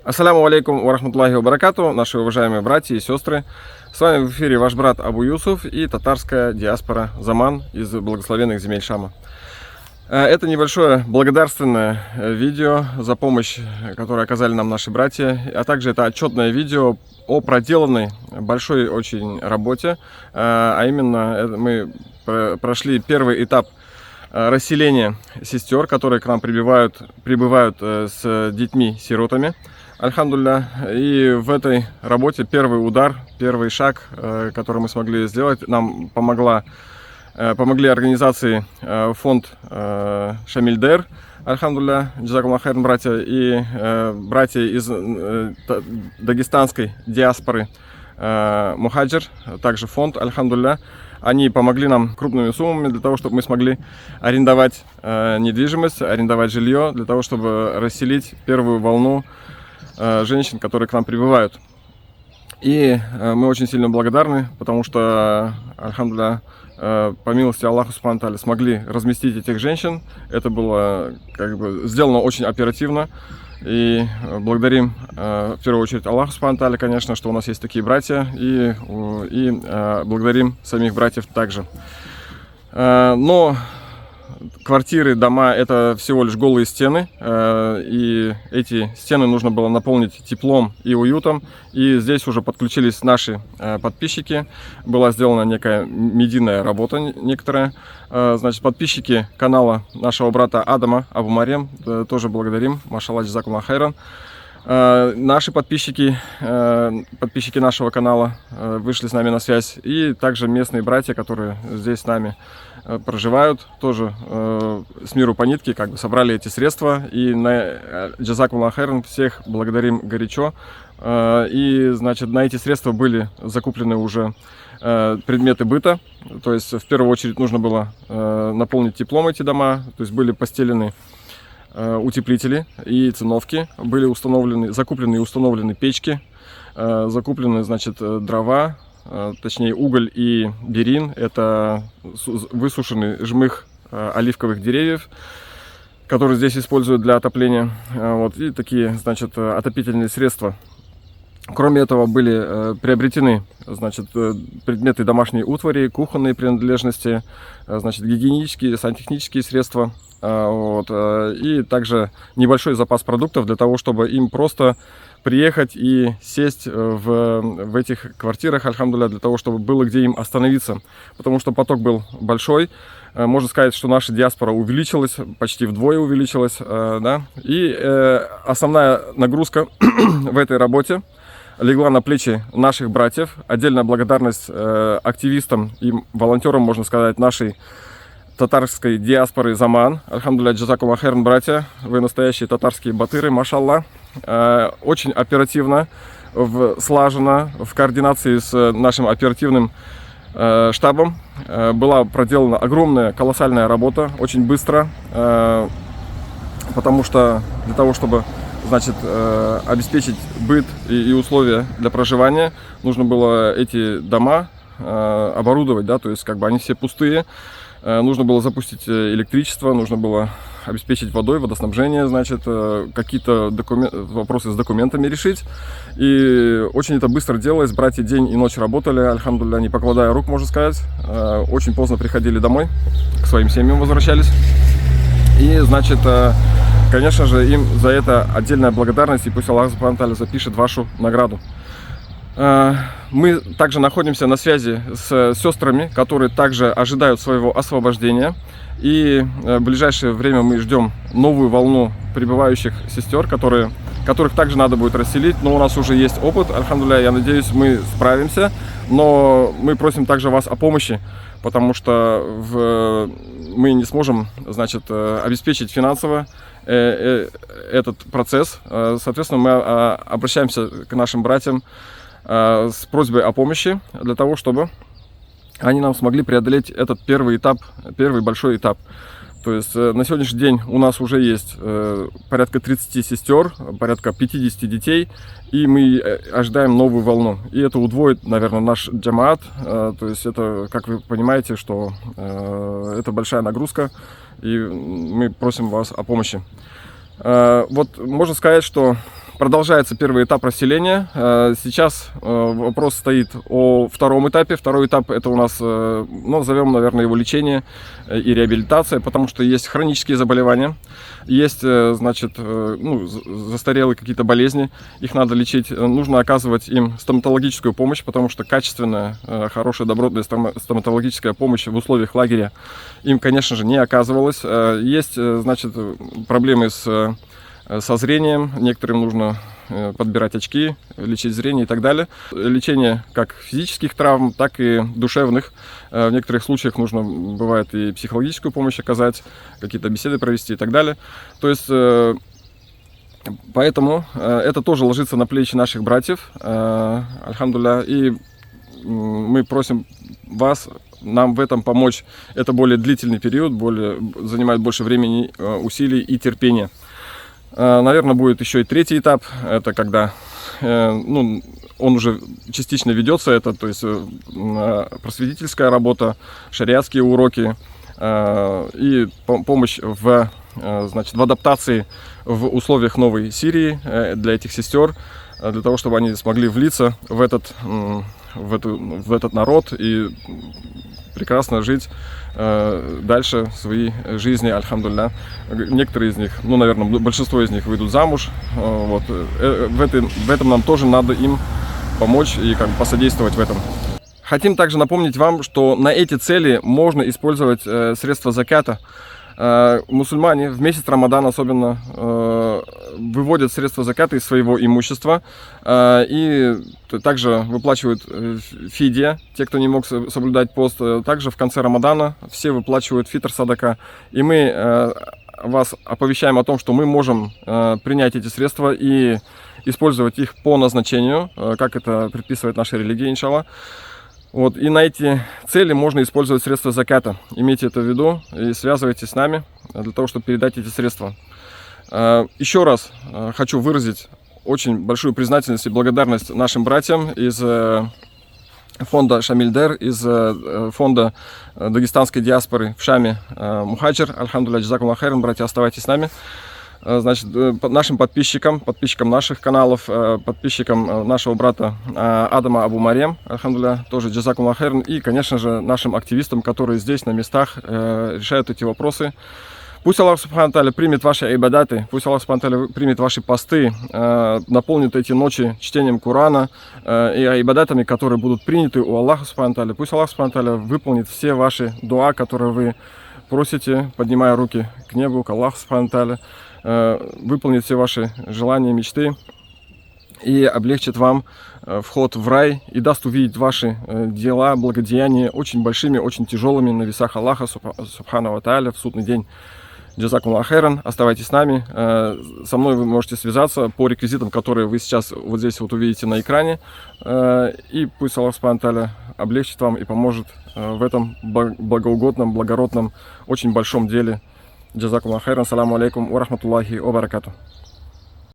Ассаляму алейкум ва рахматуллахи ва баракату, наши уважаемые братья и сестры. С вами в эфире ваш брат Абу Юсуф и татарская диаспора Заман из благословенных земель Шама. Это небольшое благодарственное видео за помощь, которую оказали нам наши братья, а также это отчетное видео о проделанной большой очень работе, а именно мы прошли первый этап расселения сестер, которые к нам прибывают с детьми-сиротами. Альхамдулилля. И в этой работе первый удар, первый шаг, который мы смогли сделать, нам помогли организации фонд Шамильдер, альхамдулилля, джазакуллаху хайран, братья, и братья из дагестанской диаспоры Мухаджир, также фонд, альхамдулилля. Они помогли нам крупными суммами для того, чтобы мы смогли арендовать недвижимость, арендовать жилье, для того, чтобы расселить первую волну женщин, которые к нам прибывают. И мы очень сильно благодарны, потому что, альхамдулилля, по милости Аллаха субхану тааля, смогли разместить этих женщин. Это было сделано очень оперативно. И благодарим в первую очередь Аллаха субхану тааля, конечно, что у нас есть такие братья. И благодарим самих братьев также. Но квартиры, дома — это всего лишь голые стены, и эти стены нужно было наполнить теплом и уютом. И здесь уже подключились наши подписчики, была сделана некая медийная работа некоторая. Значит, подписчики канала нашего брата Адама Абу Марьям, тоже благодарим, машаллах, джазакуллаху хайран. Наши подписчики нашего канала вышли с нами на связь, и также местные братья, которые здесь с нами проживают, тоже с миру по нитке собрали эти средства, и на джазакуллаху хайран всех благодарим горячо. И, значит, на эти средства были закуплены уже предметы быта, то есть в первую очередь нужно было наполнить теплом эти дома, то есть были постелены утеплители и циновки, были закуплены и установлены печки, закуплены, значит, дрова, точнее уголь и берин, это высушенный жмых оливковых деревьев, которые здесь используют для отопления, вот, и такие, значит, отопительные средства. Кроме этого были приобретены, значит, предметы домашней утвари, кухонные принадлежности, значит, гигиенические, сантехнические средства. Вот, и также небольшой запас продуктов для того, чтобы им просто приехать и сесть в этих квартирах, альхамдулилля, для того, чтобы было где им остановиться. Потому что поток был большой. Можно сказать, что наша диаспора увеличилась, почти вдвое увеличилась. Да? И основная нагрузка в этой работе легла на плечи наших братьев. Отдельная благодарность активистам и волонтерам, можно сказать, нашей татарской диаспоры Заман. Альхамдулилля, джазакуллаху хайран, братья. Вы настоящие татарские батыры, машаллах. Очень оперативно, слаженно, в координации с нашим оперативным штабом была проделана огромная, колоссальная работа, очень быстро, потому что для того, чтобы, значит, обеспечить быт и условия для проживания, нужно было эти дома оборудовать, да, то есть они все пустые. Нужно было запустить электричество, нужно было обеспечить водой, водоснабжение, значит, какие-то вопросы с документами решить. И очень это быстро делалось. Братья день и ночь работали, альхамдулилля, не покладая рук, можно сказать. Очень поздно приходили домой, к своим семьям возвращались. И, значит, конечно же, им за это отдельная благодарность, и пусть Аллах субхану тааля запишет вашу награду. Мы также находимся на связи с сестрами, которые также ожидают своего освобождения. И в ближайшее время мы ждем новую волну прибывающих сестер, которых также надо будет расселить. Но у нас уже есть опыт, альхамдулилля, я надеюсь, мы справимся. Но мы просим также вас о помощи, потому что мы не сможем, значит, обеспечить финансово этот процесс. Соответственно, мы обращаемся к нашим братьям с просьбой о помощи для того, чтобы они нам смогли преодолеть этот первый большой этап. То есть на сегодняшний день у нас уже есть порядка 30 сестер, порядка 50 детей, и мы ожидаем новую волну. И это удвоит, наверное, наш джамаат. То есть это, как вы понимаете, что это большая нагрузка, и мы просим вас о помощи. Вот можно сказать, что продолжается первый этап расселения. Сейчас вопрос стоит о втором этапе. Второй этап — это у нас, назовем, наверное, его лечение и реабилитация, потому что есть хронические заболевания, есть, значит, застарелые какие-то болезни, их надо лечить. Нужно оказывать им стоматологическую помощь, потому что качественная, хорошая, добротная стоматологическая помощь в условиях лагеря им, конечно же, не оказывалась. Есть, значит, проблемы со зрением, некоторым нужно подбирать очки, лечить зрение и так далее. Лечение как физических травм, так и душевных. В некоторых случаях нужно, бывает, и психологическую помощь оказать, какие-то беседы провести и так далее. То есть, поэтому это тоже ложится на плечи наших братьев, альхамдулилля, и мы просим вас нам в этом помочь. Это более длительный период, занимает больше времени, усилий и терпения. Наверное, будет еще и третий этап. Это когда он уже частично ведется. Это, то есть, просветительская работа, шариатские уроки и помощь в адаптации в условиях новой Сирии для этих сестер, для того, чтобы они смогли влиться в этот народ и прекрасно жить дальше свои жизни, альхамдулилля. Некоторые из них, наверное, большинство из них выйдут замуж. Вот. В этом нам тоже надо им помочь и посодействовать в этом. Хотим также напомнить вам, что на эти цели можно использовать средства заката. Мусульмане в месяц Рамадан особенно выводят средства заката из своего имущества и также выплачивают фидия, те, кто не мог соблюдать пост. Также в конце Рамадана все выплачивают фитр садака. И мы вас оповещаем о том, что мы можем принять эти средства и использовать их по назначению, как это предписывает наша религия, иншаллах. Вот, и на эти цели можно использовать средства заката. Имейте это в виду и связывайтесь с нами для того, чтобы передать эти средства. Еще раз хочу выразить очень большую признательность и благодарность нашим братьям из фонда Шамиль-Дер, из фонда дагестанской диаспоры в Шаме Мухаджир. Альхамдулилля, джазакуллаху хайран, братья, оставайтесь с нами. Значит, нашим подписчикам наших каналов, подписчикам нашего брата Адама Абу Марьям, альхамдулилля, тоже джазакуллаху хайран, и, конечно же, нашим активистам, которые здесь на местах решают эти вопросы. Пусть Аллах Субхану Тааля примет ваши ибадаты, пусть Аллах Субхану Тааля примет ваши посты, наполнит эти ночи чтением Корана и ибадатами, которые будут приняты у Аллаха Субхану Тааля. Пусть Аллах Субхану Тааля выполнит все ваши дуа, которые вы просите, поднимая руки к небу, к Аллаху Субхану Тааля, выполнит все ваши желания, мечты и облегчит вам вход в рай и даст увидеть ваши дела, благодеяния очень большими, очень тяжелыми на весах Аллаха Субхану Тааля в судный день. Джазакуллаху хайран, оставайтесь с нами. Со мной вы можете связаться по реквизитам, которые вы сейчас вот здесь вот увидите на экране. И пусть Аллах Субхану Тааля облегчит вам и поможет в этом благоугодном, благородном, очень большом деле. Джазакуллаху хайран. Саламу алейкум ва рахматуллахи ва баракату.